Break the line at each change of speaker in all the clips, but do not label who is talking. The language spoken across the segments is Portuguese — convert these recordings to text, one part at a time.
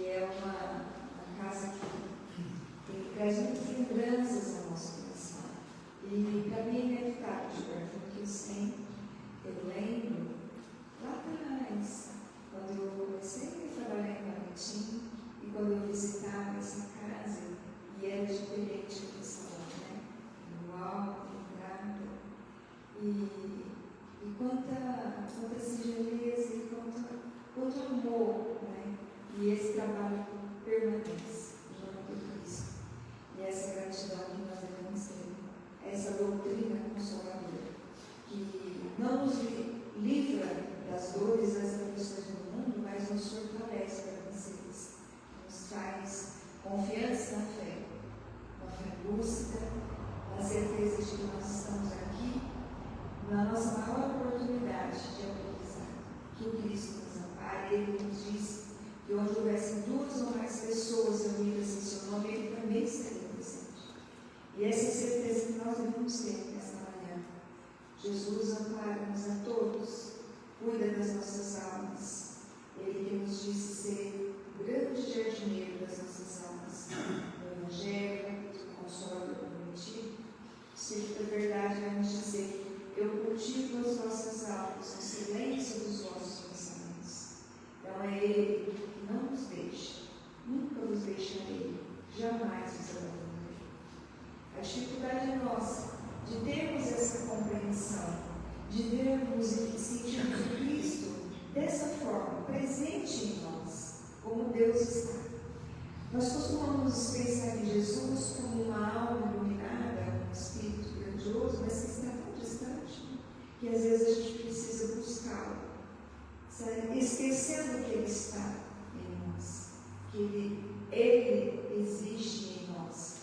é uma casa que traz muitas lembranças ao nosso coração. E para mim é inevitável, Gilberto, porque eu lembro lá atrás, quando eu comecei a trabalhar em Valentim, e quando eu visitava essa casa, e era diferente do salão, né? No alto, entrada, e quanta singeleza e quanto amor, né? E esse trabalho permanece junto com Cristo. E essa gratidão que nós devemos ter, essa doutrina consoladora, que não nos livra das dores, das aflições do mundo, mas nos fortalece para vencê-las. Nos traz confiança na fé, uma fé lúcida, na certeza de que nós estamos aqui na nossa maior oportunidade de aprendizado, que o Cristo nos ampara. Ele nos disse que onde houvessem 2 ou mais pessoas reunidas em seu nome, Ele também estaria presente. E essa é a certeza que nós devemos ter nesta manhã. Jesus ampara-nos a todos, cuida das nossas almas. Ele que nos disse ser o grande jardineiro das nossas almas. No Evangelho, o Consolador prometido, o Espírito da Verdade vai nos dizer: eu cultivo as vossas almas no silêncio dos vossos pensamentos. Então é Ele que não nos deixa, nunca nos deixarei, jamais nos abandonarei. A dificuldade é nossa de termos essa compreensão, de vermos e sentirmos o Cristo dessa forma, presente em nós, como Deus está. Nós costumamos pensar em Jesus como uma alma iluminada, um Espírito grandioso, mas que está tão distante, que às vezes a gente precisa buscá-lo, esquecendo que Ele está em nós, que Ele existe em nós.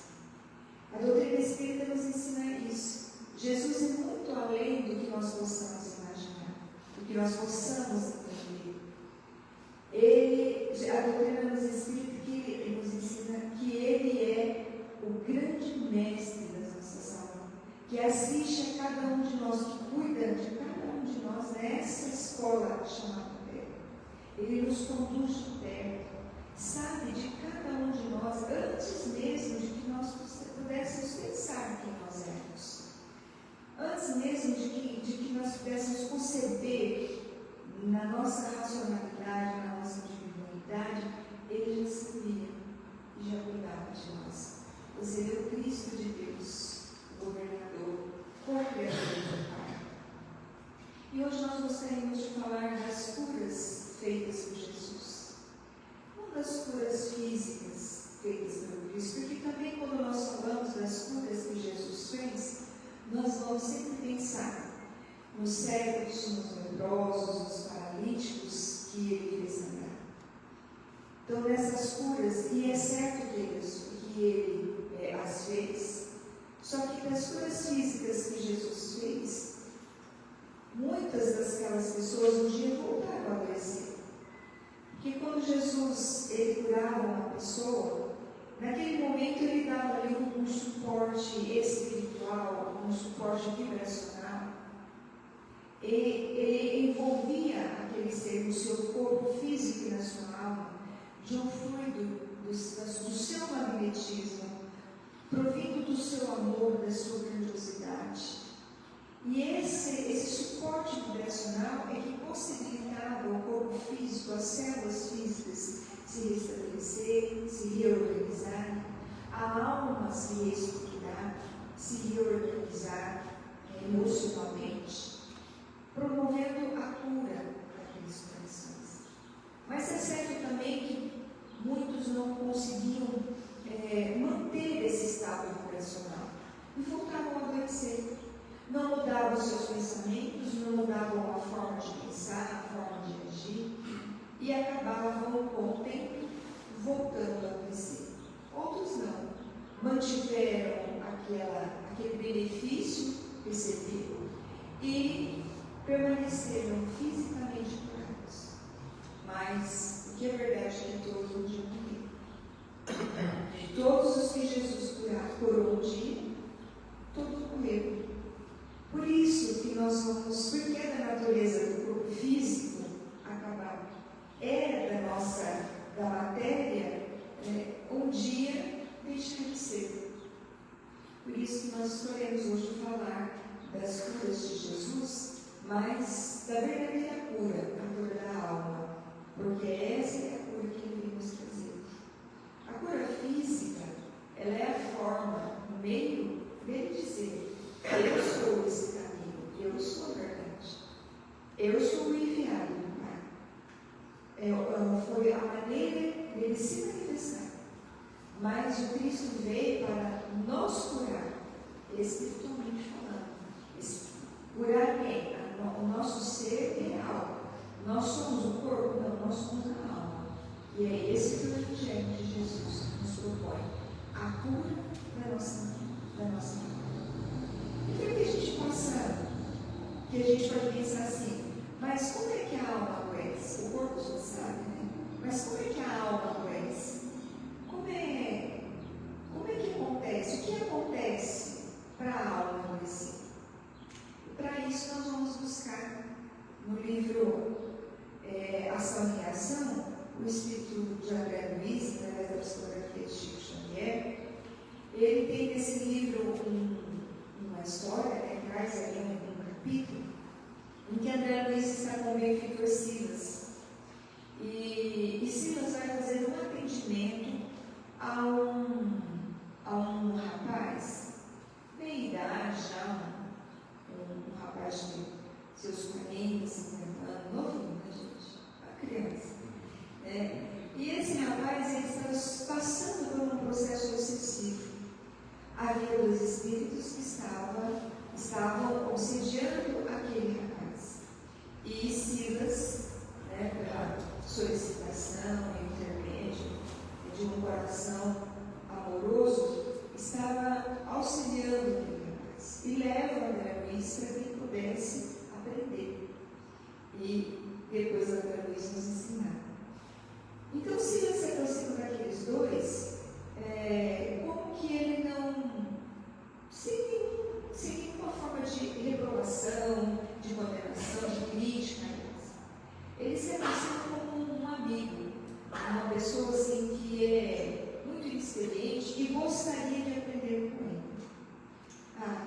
A doutrina espírita nos ensina isso. Jesus é muito além do que nós possamos imaginar, do que nós possamos entender. A doutrina nos ensina que Ele é o grande mestre das nossas almas, que assiste a cada um de nós, que cuida de cada um de nós nessa escola chamada Terra. Ele nos conduz de perto, sabe de cada um de nós, antes mesmo de que nós pudéssemos pensar quem nós éramos. Antes mesmo de que nós pudéssemos conceber na nossa racionalidade, na nossa individualidade, Ele já sabia e já cuidava de nós. Você vê o Cristo de Deus, o governador, co-criador do Pai. E hoje nós gostaríamos de falar das curas feitas por Jesus. Não das curas físicas feitas pelo Cristo, porque também quando nós falamos das curas que Jesus fez, nós vamos sempre pensar nos cegos, nos leprosos, nos paralíticos que Ele fez andar. Então, nessas curas, e é certo que Ele as fez, só que das curas físicas que Jesus fez, muitas daquelas pessoas um dia voltaram a adoecer. Porque quando Jesus ele curava uma pessoa, naquele momento ele dava ali um suporte espiritual, um suporte vibracional. Ele envolvia aquele ser no seu corpo físico e na sua alma de um fluido do seu magnetismo, provindo do seu amor, da sua grandiosidade. E esse suporte vibracional é que possibilitava ao corpo físico, às células físicas se restabelecerem, se reorganizarem, a alma se reestruturar, se reorganizar emocionalmente, promovendo a cura daqueles corações. Mas é certo também que muitos não conseguiam manter esse estado vibracional e voltavam a adoecer. Não mudavam os seus pensamentos, não mudavam a forma de pensar, a forma de agir, e acabavam com o tempo voltando a adoecer. Outros não, mantiveram aquele benefício recebido e permaneceram fisicamente curados. Mas o que é verdade é que todos um dia morreram. De todos os que Jesus curou um dia, todos morreram. Por isso que nós vamos, porque é da natureza do corpo físico acabar, é da matéria foi a maneira dele se manifestar. Mas o Cristo veio para nos curar, espiritualmente falando. Curar quem? O nosso ser real. Nós somos o corpo? Não, nós somos a alma. E é esse que o Evangelho de Jesus nos propõe. A cura da nossa alma. Então que a gente pode pensar assim, mas como é que a alma adoece? O corpo já sabe, né? Mas como é que a alma adoece? Como é que acontece? O que acontece para a alma adoecer? E para isso nós vamos buscar no livro Ação e Reação, o Espírito de André Luiz, através da psicografia de Chico Xavier. Ele tem nesse livro uma história, traz ali um capítulo, em que André Luiz está com o benfeitor Silas. E Silas vai fazer um atendimento a um rapaz, meia idade já, um rapaz de seus 40, 50 anos, novinho, né, gente? Uma criança. E esse rapaz, ele estava passando por um processo obsessivo. Havia dois espíritos que estavam obsediando aquele rapaz. E Silas, pela solicitação e intermédio de um coração amoroso, estava auxiliando aquele rapaz. E leva André Luiz para que ele pudesse aprender. E depois André Luiz nos ensinar. Então, Silas se aproxima daqueles dois, como que ele não, sem nenhuma forma de reprovação, de condenação, de crítica, ele se aproxima como um amigo, uma pessoa assim que é muito inexperiente e gostaria de aprender com ele.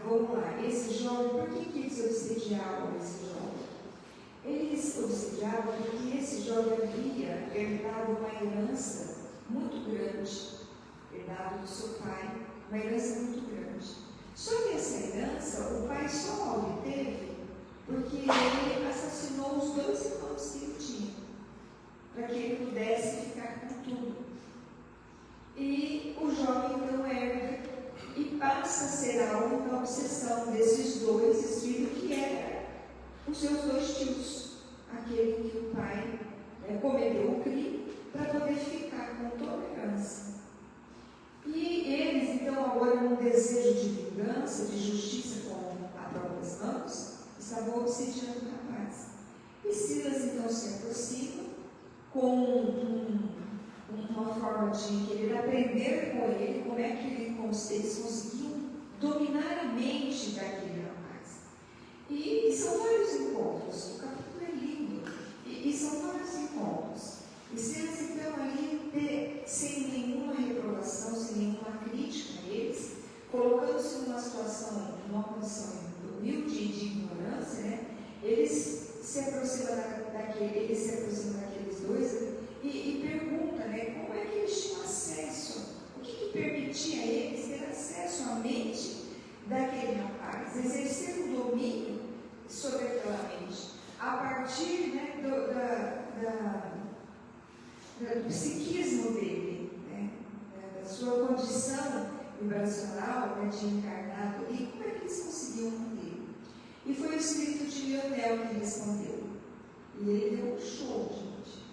Vamos lá, esse jovem, por que eles obsediavam esse jovem? Eles obsediavam porque esse jovem havia herdado uma herança muito grande, herdado do seu pai, uma herança muito grande. Só que essa herança, o pai só a obteve porque ele assassinou os dois irmãos que ele tinha, para que ele pudesse ficar com tudo. E o jovem então herda e passa a ser alvo da obsessão desses dois filhos, que eram os seus dois tios, aquele que o pai cometeu o crime para poder ficar com toda a herança. E eles, então, agora num desejo de vingança, de justiça com as próprias mãos, estavam obsediando o rapaz. E Silas, então, se aproxima com uma forma de querer aprender com ele como é que eles conseguiam dominar a mente daquele rapaz. E são vários encontros, o capítulo é lindo, e são vários encontros. E Silas, então, ali, sem nenhuma reprovação, sem nenhuma crítica a eles, colocando-se numa situação, numa condição humilde e de ignorância, eles se aproximam daqueles dois e perguntam, como é que eles tinham acesso, o que permitia a eles ter acesso à mente daquele rapaz, exercer o domínio sobre aquela mente, a partir do psiquismo dele, da sua condição vibracional, de encarnado, e como é que eles conseguiam manter? E foi o espírito de Leonel que respondeu. E ele deu um show, gente.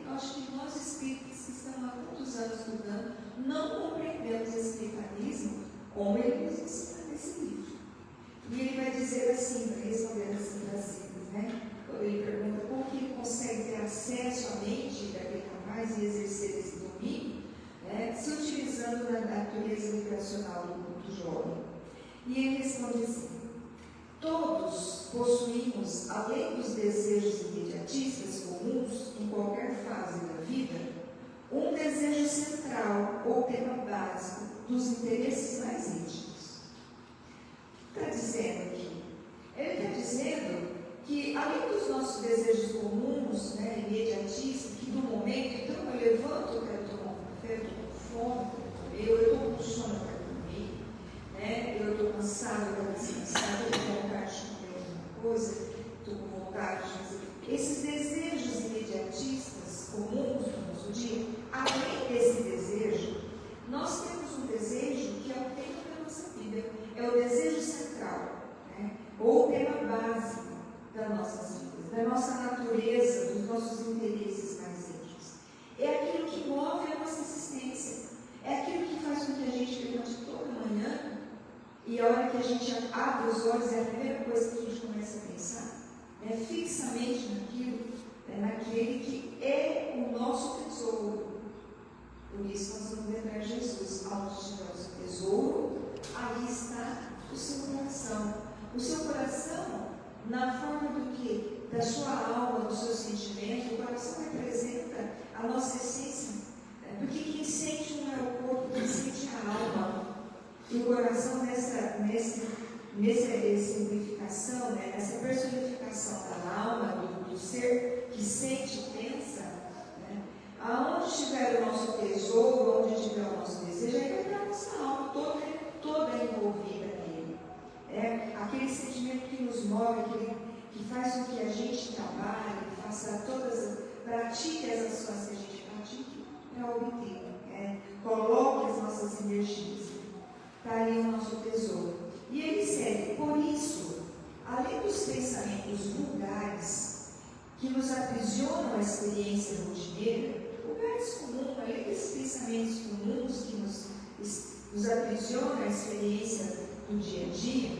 Eu acho que nós espíritos que estamos há muitos anos estudando, não compreendemos esse mecanismo como ele nos ensina nesse livro. E ele vai dizer assim, respondendo assim para Silas, quando ele pergunta como que ele consegue ter acesso à mente daquele rapaz e exercer esse domínio, se utilizando da natureza vibracional do jovem. E ele responde assim: todos possuímos, além dos desejos imediatistas comuns em qualquer fase da vida, um desejo central ou tema básico dos interesses mais íntimos. Está dizendo aqui? Ele está dizendo que, além dos nossos desejos comuns, imediatistas, que do momento, então eu levanto, eu quero tomar um café, eu estou com fome, eu estou com sono, eu quero dormir, eu estou cansado, eu quero descansar, eu estou com vontade de comer alguma coisa, estou com vontade de fazer. Esses desejos imediatistas que move a nossa existência. É aquilo que faz com que a gente levante toda manhã e a hora que a gente abre os olhos é a primeira coisa que a gente começa a pensar, né, fixamente naquilo, naquele que é o nosso tesouro. Por isso nós vamos lembrar Jesus, onde estiver o seu tesouro, aí está o seu coração. O seu coração, na forma do que? Da sua alma, do seu sentimento. O coração representa a nossa essência, porque quem sente não é o corpo, quem sente é a alma. E o coração, nessa simplificação, nessa personificação da alma, do ser que sente e pensa, aonde estiver o nosso tesouro, onde estiver o nosso desejo, aí vai estar a nossa alma toda envolvida nele. É aquele sentimento que nos move, que faz com que a gente trabalhe, pratique as ações que a gente pratique para obter, coloque as nossas energias. Está ali o nosso tesouro. E ele segue, por isso, além dos pensamentos vulgares que nos aprisionam a experiência rotineira, lugares comuns, além desses pensamentos comuns que nos aprisionam a experiência do dia a dia,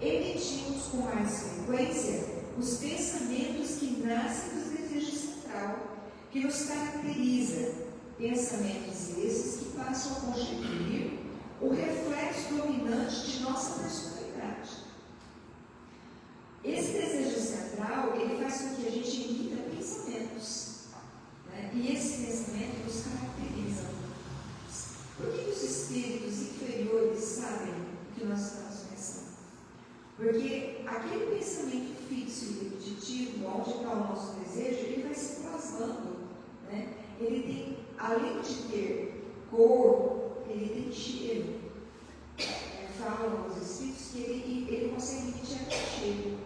emitimos com mais frequência os pensamentos que nascem dos desejos central, que nos caracteriza, pensamentos esses que passam a constituir o reflexo dominante de nossa personalidade. Esse desejo central, ele faz com que a gente emita pensamentos, e esse pensamento nos caracteriza. Por que os espíritos inferiores sabem o que nós estamos pensando? Porque aquele pensamento fixo e repetitivo, onde está o nosso desejo, ele vai se plasmando. Ele tem, além de ter cor, ele tem cheiro. Falam os espíritos que ele consegue emitir até cheiro.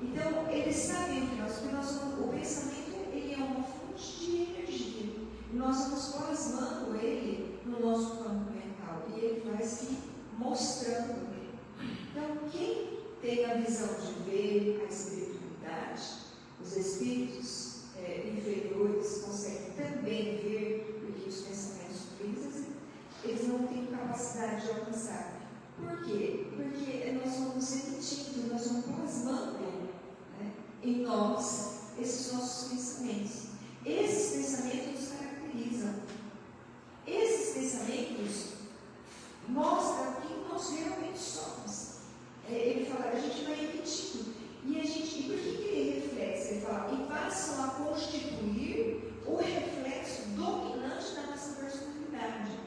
Então, eles sabem que o pensamento ele é uma fonte de energia. Nós vamos plasmando ele no nosso campo mental e ele vai se mostrando. Então, quem tem a visão de ver a espiritualidade, os espíritos inferiores conseguem também ver, porque os pensamentos ruins eles não têm capacidade de alcançar. Por quê? Porque nós vamos emitindo, nós vamos plasmando em nós esses nossos pensamentos. Esses pensamentos nos caracterizam. Esses pensamentos mostram quem nós realmente somos. Ele fala, a gente vai emitindo. E por que ele reflete? Ele fala, e passam a constituir o reflexo dominante da nossa personalidade.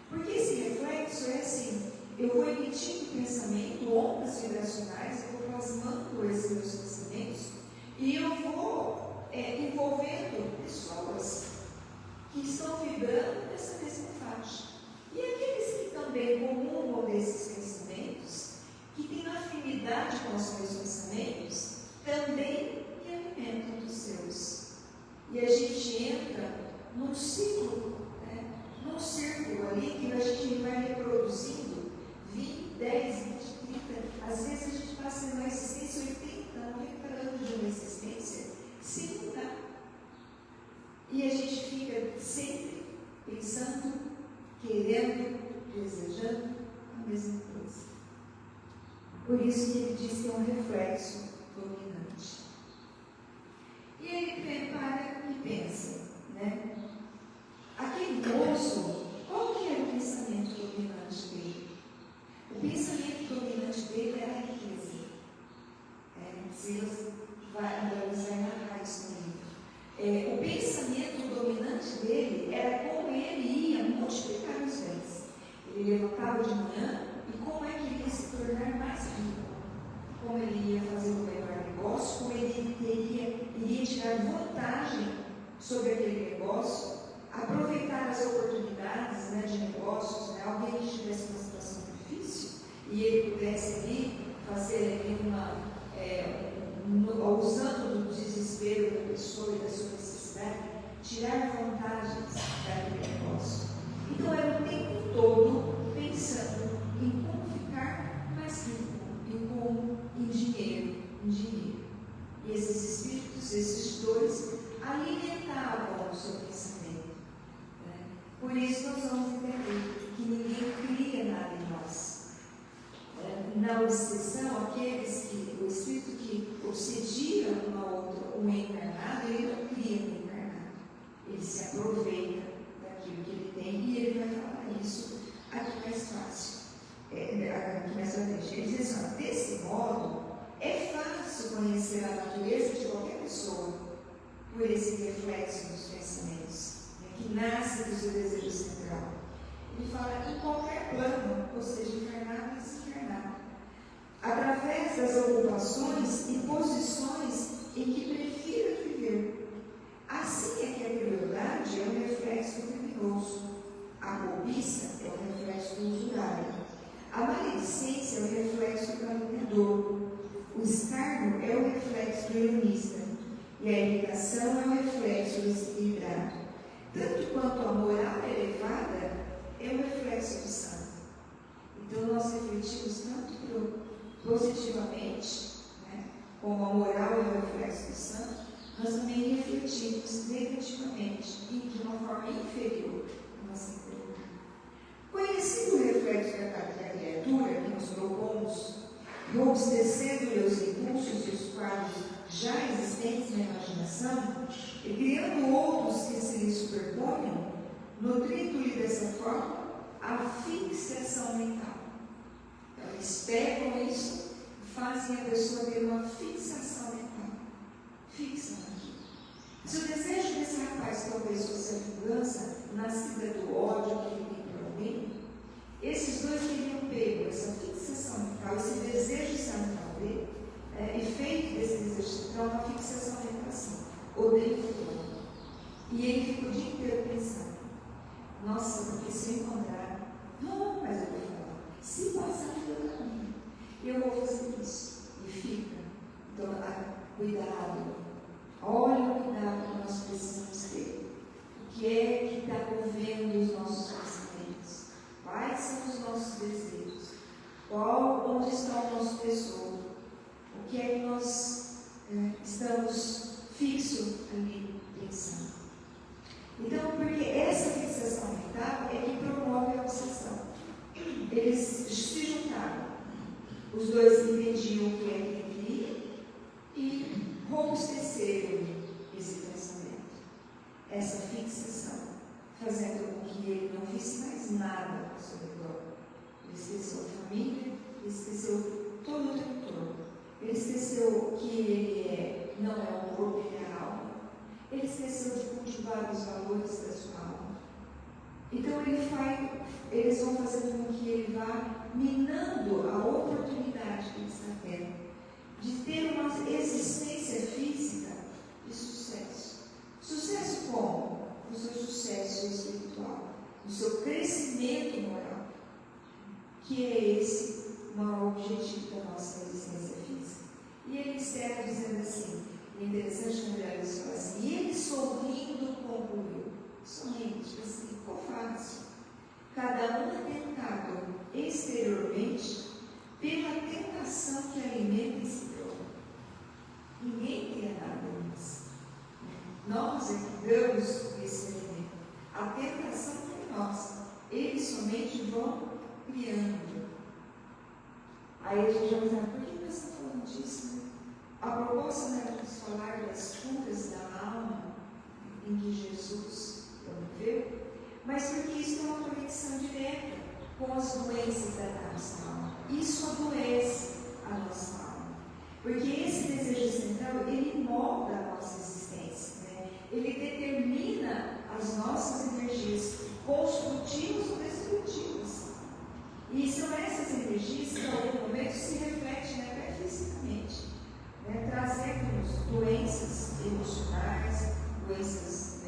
Porque esse reflexo é assim, eu vou emitindo pensamento, ondas vibracionais, eu vou plasmando esses meus pensamentos e eu vou envolvendo pessoas que estão vibrando nessa mesma faixa. E aqueles que também comungam desses pensamentos, que têm afinidade com os meus pensamentos, também me alimentam dos seus. E a gente entra num ciclo, num círculo ali que a gente vai reproduzindo 20, 10, 20, 30, às vezes a gente passa numa existência 80, 90 anos de uma existência sem mudar. E a gente fica sempre pensando, querendo, desejando a mesma coisa. Por isso que ele diz que é um reflexo dominante. E ele prepara e pensa, aquele moço, qual que era o pensamento dominante dele? O pensamento dominante dele era a riqueza. Silas vai narrar isso no livro. O pensamento dominante dele era como ele ia multiplicar os bens. Ele levantava de manhã e como é que ele ia se tornar mais rico? Como ele ia fazer o melhor negócio? Como ele iria tirar vantagem sobre aquele negócio? Aproveitar as oportunidades de negócios, alguém que estivesse numa situação difícil e ele pudesse ali fazer usando do desespero da pessoa e da sua necessidade, tirar vantagens daquele negócio. Então era o tempo todo pensando em como ficar mais rico, em dinheiro. E esses espíritos, esses dois, alimentavam o seu pensamento. por isso nós vamos entender que ninguém cria nada em nós. Na obsessão, aqueles que, o espírito que obsedia um encarnado, ele não cria um encarnado. Ele se aproveita daquilo que ele tem e ele vai falar isso aqui mais fácil. Aqui mais fácil. Ele diz assim, desse modo, é fácil conhecer a natureza de qualquer pessoa por esse reflexo dos pensamentos, que nasce do seu desejo central. Ele fala em qualquer plano, ou seja, encarnado e desencarnado, através das ocupações e posições em que prefira viver. Assim é que a crueldade é um reflexo criminoso, a cobiça é um reflexo do usurário, a maledicência é um reflexo do caluniador, o escárnio é o reflexo do ironista e a irritação é o reflexo do desequilibrado. Tanto quanto a moral elevada é o reflexo do santo. Então nós refletimos tanto positivamente, como a moral é o reflexo do santo, nós também refletimos negativamente e de uma forma inferior na nossa interior. Conhecido o reflexo da criatura que nos propomos, robustecendo-lhe os impulsos e os quadros já existentes na imaginação, e criando outros que se lhe superponham, nutrindo-lhe dessa forma a fixação mental. Então, eles pegam isso e fazem a pessoa ter uma fixação mental. Fixa naquilo. Se o desejo desse rapaz talvez fosse a vingança, nascida do ódio que ele tem por alguém, esses dois teriam pego essa fixação mental, esse desejo central dele, e feito desse desejo central uma fixação mental assim, odeio fulano. E ele fica o dia inteiro pensando, nossa, porque se eu encontrar, não, mas eu vou falar, se passar pelo caminho, eu vou fazer isso. E fica. Então, cuidado. Olha o cuidado que nós precisamos ter. O que é que está movendo os nossos pensamentos? Quais são os nossos desejos? Onde está o nosso tesouro? O que é que nós estamos fixos ali pensando? Então, porque essa fixação mental é que promove a obsessão. Eles se juntaram. Os dois entendiam o que é que ele queria e robusteceram esse pensamento, essa fixação, fazendo com que ele não fizesse mais nada ao seu redor. Ele esqueceu a família, ele esqueceu todo o entorno. Ele esqueceu que ele não é um corpo, ele é a alma. Ele esqueceu de cultivar os valores da sua alma. Então eles vão fazendo com que ele vá minando a oportunidade que ele está tendo de ter uma existência física de sucesso. Sucesso como? O seu sucesso espiritual, o seu crescimento moral, que é esse o maior objetivo da nossa existência física. E ele encerra dizendo assim, é interessante quando ele fala assim, e ele sorrindo concluiu, sorrindo, tipo assim, ficou fácil. Cada um é tentado exteriormente pela tentação que alimenta esse próprio. Ninguém tem nada nisso. Nós é que damos esse alimento. A tentação é nossa. Eles somente vão criando. Aí a gente vai pensar, por que nós estamos falando disso? Né? A proposta não era nos falar das curas da alma em que Jesus promoveu, mas porque isso tem uma conexão direta com as doenças da nossa alma. Isso adoece a nossa alma. Porque esse desejo central, ele molda a nossa existência. Né? Ele determina as nossas energias construtivas ou destrutivas. E são essas energias que, em algum momento, se refletem até fisicamente, né? Trazendo-nos doenças emocionais, doenças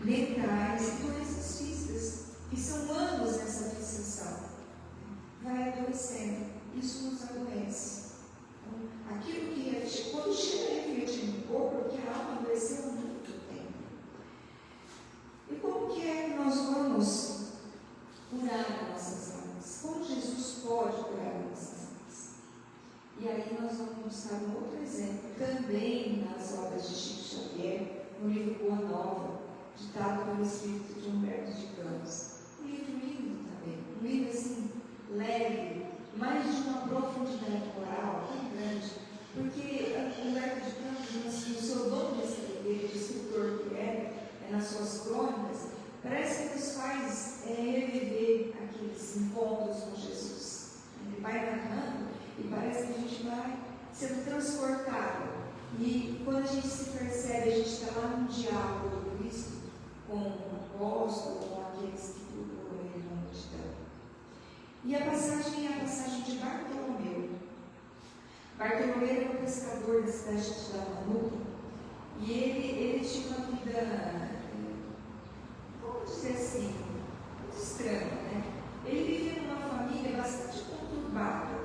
mentais e doenças físicas, que são anos nessa fixação. Vai adoecendo, isso nos adoece. Então, aquilo que quando chega a refletir no corpo, porque a alma adoeceu há muito tempo. E como que é que nós vamos curar nossas almas? Como Jesus pode curar nossas almas? E aí nós vamos buscar um outro exemplo, também nas obras de Chico Xavier, no livro Boa Nova, ditado pelo espírito de Humberto de Campos. Um livro lindo também, um livro assim, leve, mas de uma profundidade moral tão grande, porque Humberto de Campos, o seu dom de escrever, de escritor que nas suas crônicas, parece que nos faz reviver aqueles encontros com Jesus. Ele vai narrando e parece que a gente vai sendo transportado. E quando a gente se percebe, a gente está lá num diálogo do Cristo com o apóstolo, com aqueles que procuram ele na multidão. E a passagem é a passagem de Bartolomeu. Bartolomeu era um pescador da cidade de Dalmanuta, e ele tinha uma vida, vamos dizer assim, muito estranha, né? Ele vivia numa família bastante conturbada.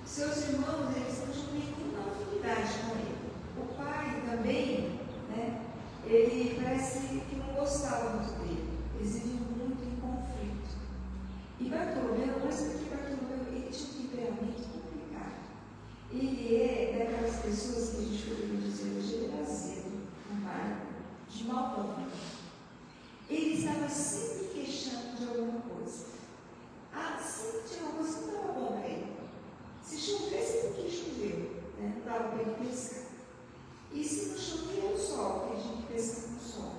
Seus irmãos, eles não tinham nenhuma afinidade com ele. O pai também, né? Ele parece que não gostava muito dele. Eles viviam muito em conflito. E Bartolomeu, mas porque Bartolomeu, ele tinha um temperamento complicado. Ele é daquelas pessoas que a gente poderia dizer hoje, ele era azedo, amargo, de mau convívio. Ele estava sempre queixando de alguma coisa. Sempre tinha uma coisa que não estava bom para ele. Se chovesse, porque choveu, né? Não dava para ele pescar. E se não chovia, o sol, porque a gente pesca com o sol.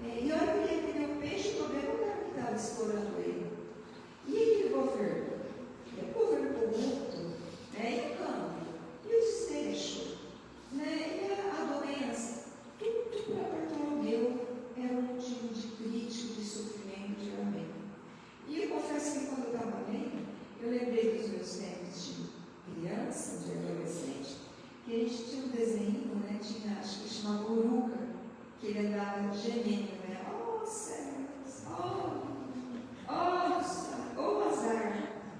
E olha que ele ia o peixe, o problema não era que estava explorando ele. E aquele governo? O governo corrupto, né? E o campo? E o desfecho? Né? E a doença? Tudo para Bartolomeu era um motivo de crítica, de sofrimento, de lamento. E eu confesso que quando eu estava lendo, eu lembrei dos meus tempos de criança, de adolescente, que a gente tinha um desenho, né? Tinha, acho que chamava Uruca, que ele andava gemendo, né? Oh, céus! Oh, azar!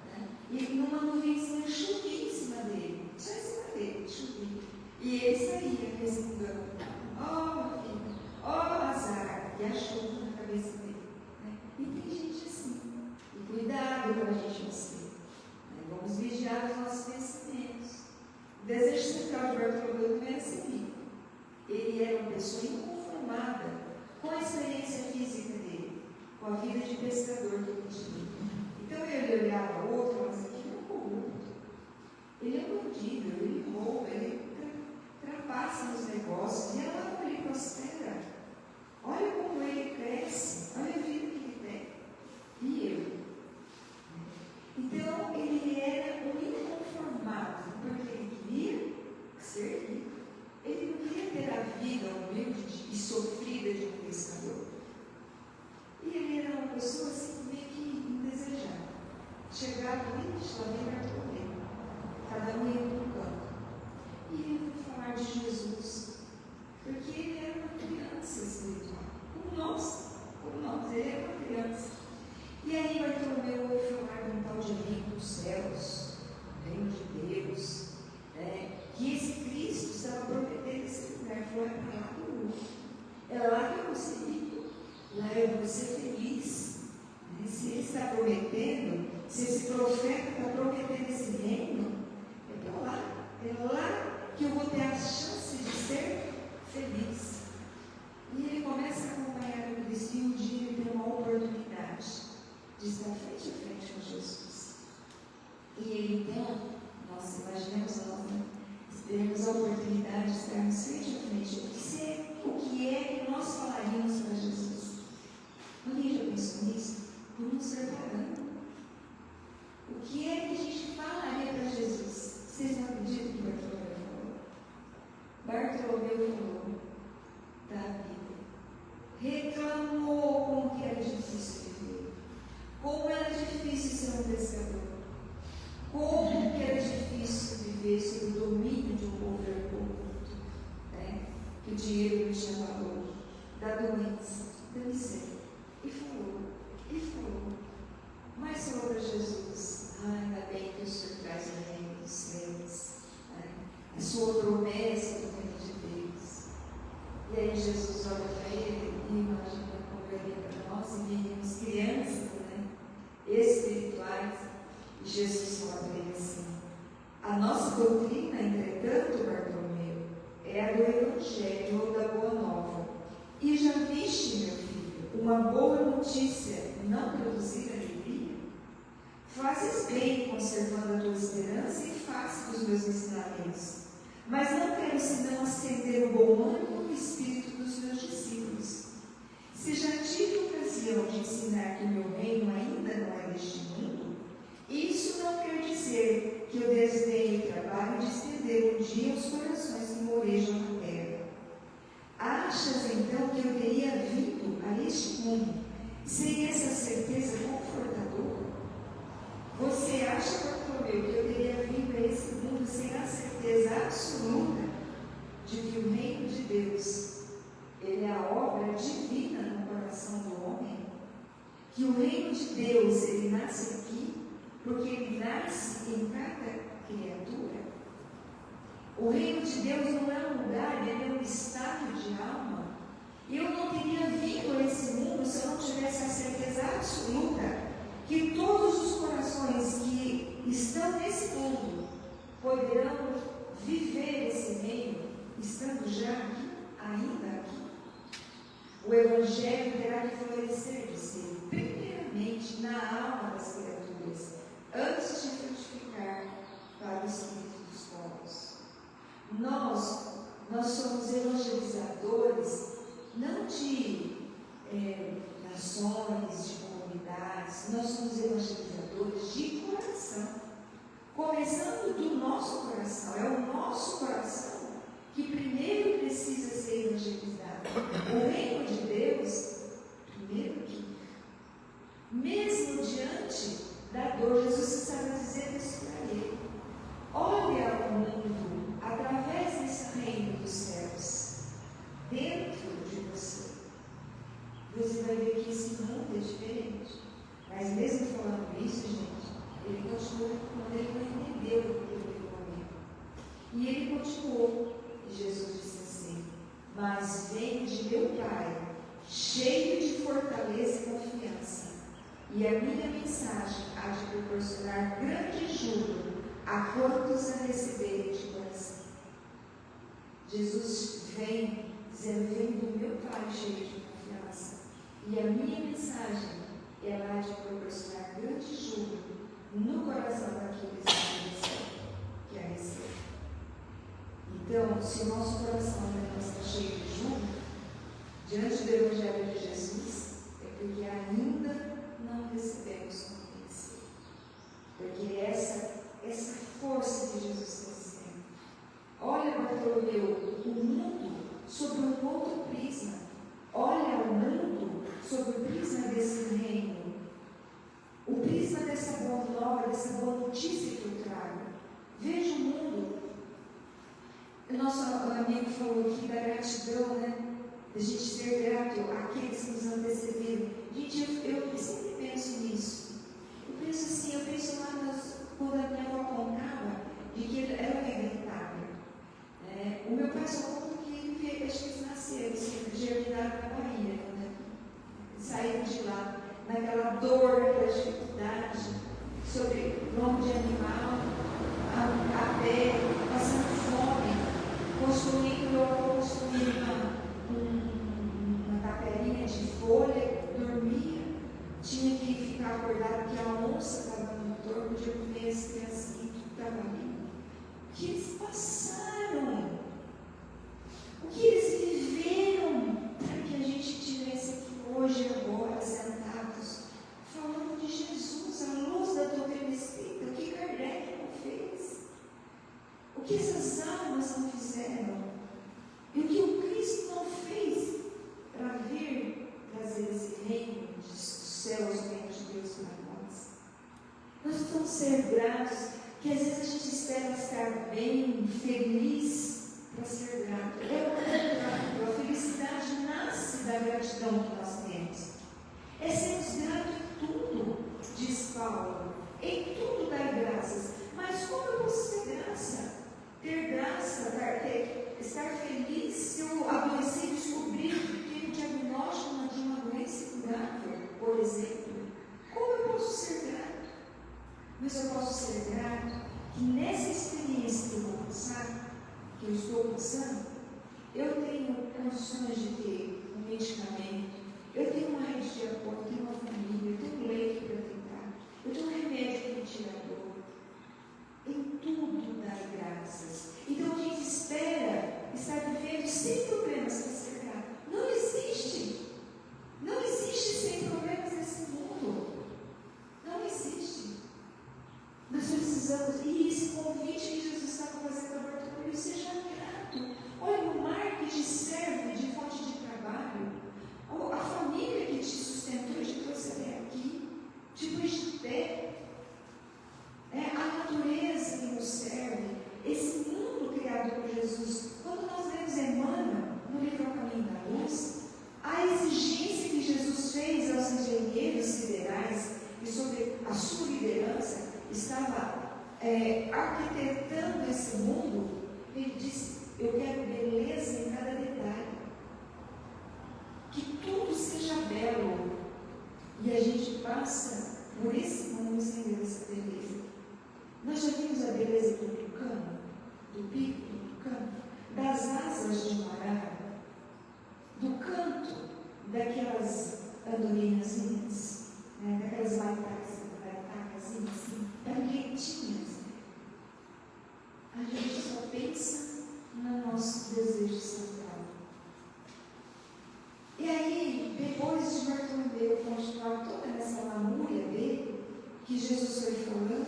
Né? E numa nuvenzinha chovia em cima dele, só em cima dele, chovia. E ele saía resmungando: oh, filho, oh, azar! E a chuva na cabeça dele. Né? E tem gente assim. E cuidado para a gente não ser. Né? Vamos vigiar os nossos pensamentos. O desejo central de Bartolomeu não era ser rico. Ele era uma pessoa inconformada com a experiência física dele, com a vida de pescador que ele tinha. Então ele olhava o outro e falava assim: ele é corrupto, ele é bandido, ele rouba, ele trapaça nos negócios, e ela ele prospera. Olha como ele cresce, olha a vida que ele tem. E eu? Então ele era um inconformado, porque ele queria ser rico. Ele não queria ter a vida humilde e sofrida de um pescador. E ele era uma pessoa assim, meio que indesejada. Chegava ali, lá vem Bartolomeu. Cada um ia para um canto. E ele foi falar de Jesus. Porque ele era uma criança espiritual. Como nós, ele era uma criança. E aí Bartolomeu foi falar de um tal de reino dos céus, reino de Deus, né? Que esse Cristo estava prometendo esse lugar. Falou: é lá que eu vou ser rico, lá eu vou ser feliz. Né? Se ele está prometendo, se esse profeta está prometendo esse reino, é lá que eu vou ter a chance de ser feliz. E ele começa a acompanhar o Cristo, e um dia ele tem uma oportunidade de estar frente a frente com Jesus. E ele então, nós imaginamos teremos a oportunidade de estarmos frente a frente. O que é que nós falaríamos para Jesus? Alguém já pensou nisso? Por nos preparando. O que é que a gente falaria para Jesus? Vocês não acreditam que Bartolomeu falou? Bartolomeu falou da vida. Reclamou como que era difícil viver. Como era difícil ser um pescador. Como que era difícil viver sob o domínio de um governo corrupto, né? Que o dinheiro não tinha valor, da doença, da miséria. E falou. Mas falou para Jesus: ainda bem que o Senhor traz o reino dos céus, né? A sua promessa do reino de Deus. E aí Jesus olha para ele e imagina como ele para nós, e vivíamos crianças, né? Espirituais. E Jesus fala para ele assim: a nossa doutrina, entretanto, Bartolomeu, é a do Evangelho ou da Boa Nova. E já viste, meu filho, uma boa notícia não produzir alegria? Fazes bem conservando a tua esperança em face dos meus ensinamentos. Mas não quero senão acender o bom ânimo no espírito dos meus discípulos. Se já tive ocasião de ensinar que o meu reino ainda não é deste mundo, isso não quer dizer que eu desdenhe o trabalho de estender um dia os corações que morejam na terra. Achas então que eu teria vindo a este mundo sem essa certeza confortadora? Você acha, Bartolomeu, que eu teria vindo a esse mundo sem a certeza absoluta de que o reino de Deus, ele é a obra divina no coração do homem? Que o reino de Deus, ele nasce aqui, porque ele nasce em cada criatura? O reino de Deus não é um lugar, ele é um estado de alma. Eu não teria vindo a esse mundo se eu não tivesse a certeza absoluta que todos os corações que estão nesse mundo poderão viver esse reino, estando já aqui, ainda aqui. O Evangelho terá que florescer de si, primeiramente na alma das criaturas, antes de frutificar para o espírito dos povos. Nós somos evangelizadores, não de nações, de comunidades, nós somos evangelizadores de coração, começando do nosso coração. É o nosso coração que primeiro precisa ser evangelizado. O reino de Deus, primeiro que, mesmo diante da dor, Jesus estava dizendo isso para ele: olha o mundo através desse reino dos céus, dentro de você. Você vai ver que esse mundo é diferente. Mas mesmo falando isso, gente, ele continuou quando ele não entendeu o que ele comeu. E ele continuou. E Jesus disse assim: mas venho de meu Pai, cheio de fortaleza e confiança, e a minha mensagem há de proporcionar grande júbilo a quantos a receberem de coração. Jesus vem dizendo: venho do meu Pai, cheio de confiança, e a minha mensagem ela há de proporcionar grande júbilo no coração daqueles que a recebem. Então, se o nosso coração não está cheio de júbilo diante do Evangelho de Jesus, é porque ainda não recebemos como merecer. Porque essa força que Jesus está dizendo. Olha, Bartolomeu, o mundo sob um outro prisma. Olha o mundo sob o prisma desse reino. O prisma dessa boa nova, dessa boa notícia que eu trago. Veja o mundo. O nosso amigo falou aqui da gratidão, né? Da gente ser grato àqueles que nos antecederam. Gente, eu sempre penso nisso. Eu penso lá quando a minha avó contava de que ela veio da Itália. O meu pai só conta que ele veio, acho que eles nasceram, germinaram na Bahia, né? Saíram de lá, naquela dor, naquela dificuldade, sobre nome de animal, a pé, passando fome, construindo uma tapelinha de folha, dormia, tinha que ficar acordado porque a onça estava no torno, podia comer as criancinhas que estavam ali. O que eles passaram? O que eles viveram para que a gente estivesse aqui hoje, agora, sentados, falando de Jesus, à luz da doutrina espírita? O que Kardec não fez? O que essas almas não fizeram? E o que o Cristo não fez para vir trazer esse reino dos céus, o reino de Deus para nós? Nós vamos ser gratos, que às vezes a gente espera estar bem, feliz, para ser grato. É o contrário. A felicidade nasce da gratidão que nós temos. É sermos gratos em tudo, diz Paulo. Em tudo dai graças. Mas como eu posso ter graça? Ter graça, estar feliz se eu adoecer e descobrir que tenho diagnóstico de uma doença curável, por exemplo? Como eu posso ser grato? Mas eu posso ser grato que nessa experiência que eu vou passar, que eu estou passando, eu tenho condições de ter um medicamento, eu tenho uma rede estava arquitetando esse mundo, ele disse: eu quero beleza em cada detalhe, que tudo seja belo. E a gente passa por esse mundo sem ver essa beleza. Nós já vimos a beleza do tucano, do bico do tucano, das asas de uma arara, do canto daquelas andorinhazinhas, daquelas maitacazinhas assim, barulhentinhas. A gente só pensa no nosso desejo central. E aí, depois de Bartolomeu continuar toda essa lamúria dele, que Jesus foi falando,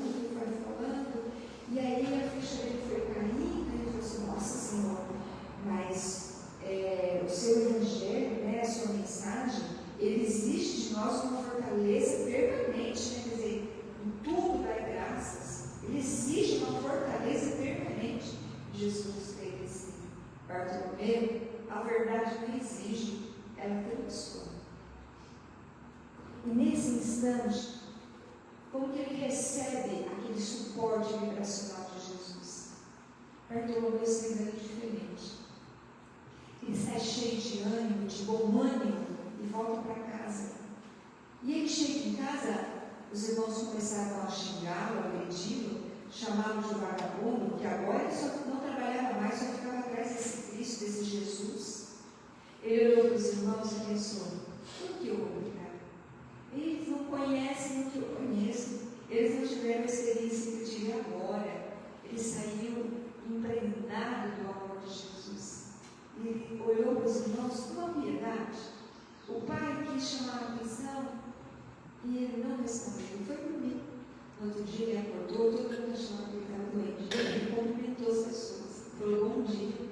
e aí a ficha dele foi caindo, e ele falou assim: nossa Senhor, mas o seu evangelho, a sua mensagem, ele exige de nós uma fortaleza permanente, quer dizer, em tudo dai graças, ele exige uma fortaleza permanente. Jesus fez assim: Bartolomeu, a verdade não exige, ela transforma. E nesse instante, como que ele recebe aquele suporte vibracional de Jesus? Bartolomeu sai dali diferente. Ele sai cheio de ânimo, de bom ânimo, e volta para casa. E ele chega em casa, os irmãos começaram a xingá-lo, a agredi-lo, chamá-lo de vagabundo, que agora ele só não trabalhava mais, só ficava atrás desse Cristo, desse Jesus. Ele olhou para os irmãos e pensou: por que eu vou brigar? Eles não conhecem o que eu conheço, eles não tiveram a experiência que eu tive agora. Ele saiu impregnado do amor de Jesus. Ele olhou para os irmãos com uma piedade. O pai quis chamar a atenção e ele não respondeu. Ele foi dormir. No outro dia ele acordou, todo mundo achava que ele estava doente. Ele cumprimentou as pessoas, falou bom dia.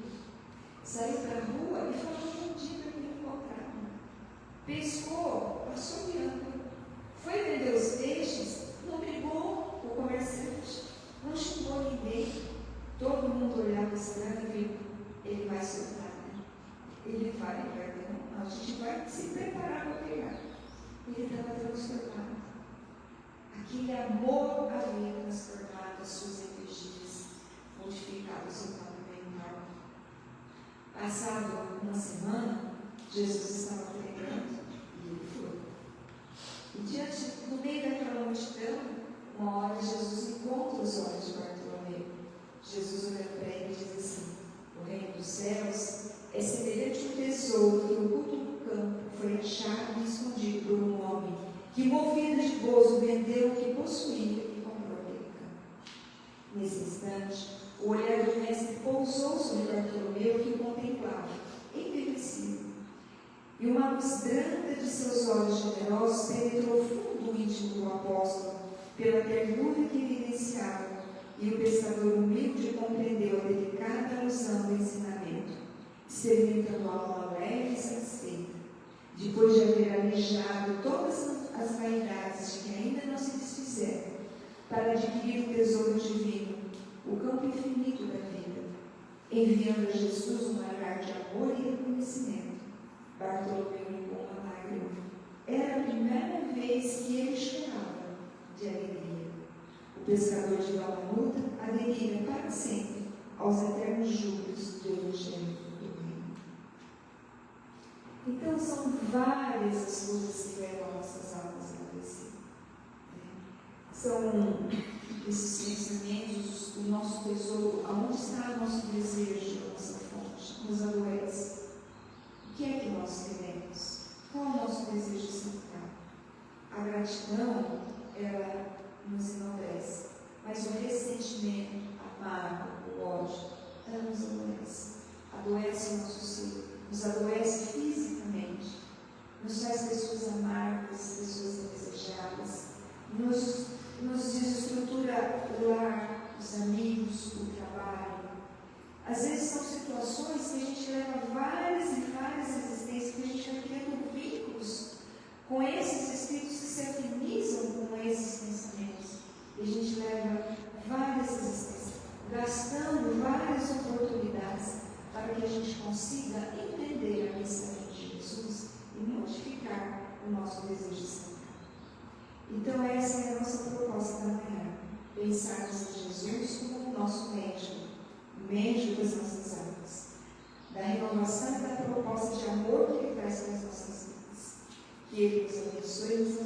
Saiu para a rua e falou bom dia para quem encontrava. Pescou, passou olhando. Foi vender os peixes, não brigou com o comerciante, não xingou ninguém. Todo mundo olhava estranho e viu: ele vai soltar, né? Ele vai não, a gente vai se preparar para pegar. Ele estava transformado. Aquele amor havia transformado as suas energias, modificado o seu próprio mental. Passado uma semana, Jesus estava pregando e ele foi. E no meio daquela multidão, uma hora Jesus encontra os olhos de Bartolomeu. Jesus olhando para ele e diz assim: o reino dos céus é semelhante a um tesouro que oculto no campo foi achado e escondido por um homem que, movido de gozo, vendeu o que possuía e comprou aquele campo. Nesse instante, o olhar do mestre pousou sobre Bartolomeu, que o contemplava, envelhecido. E uma luz branda de seus olhos generosos penetrou fundo o íntimo do apóstolo, pela ternura que evidenciava, e o pescador humilde compreendeu a delicada alusão do ensinamento, experimentando a alma leve e satisfeita, depois de haver alijado todas as vaidades de que ainda não se desfizeram, para adquirir o tesouro divino, o campo infinito da vida, enviando a Jesus um olhar de amor e reconhecimento. Bartolomeu ligou uma lágrima. Era a primeira vez que ele chorava de alegria. O pescador de Dalmanuta aderira para sempre aos eternos júbilos do Evangelho do Reino. Então, são várias as coisas que levam nossas almas a adoecer. São esses pensamentos, o nosso tesouro, aonde está o nosso desejo, a nossa fonte, nos adoece. O que é que nós queremos? Qual é o nosso desejo central? A gratidão, ela nos enobrece, mas o ressentimento, a mágoa, o ódio, ela nos adoece. Adoece o nosso ser, nos adoece fisicamente, nos faz pessoas amargas, pessoas indesejáveis, nos desestrutura o lar, os amigos, o trabalho. Às vezes são situações que a gente leva várias e várias existências, que a gente vai criando vínculos com esses espíritos que se afinizam com esses pensamentos. E a gente leva várias existências, gastando várias oportunidades para que a gente consiga entender a mensagem de Jesus e modificar o nosso desejo central. Então essa é a nossa proposta da manhã. pensarmos em Jesus como o nosso médico, o médico das nossas almas, da renovação e da proposta de amor que Ele faz para as nossas vidas. Que Ele nos abençoe e nos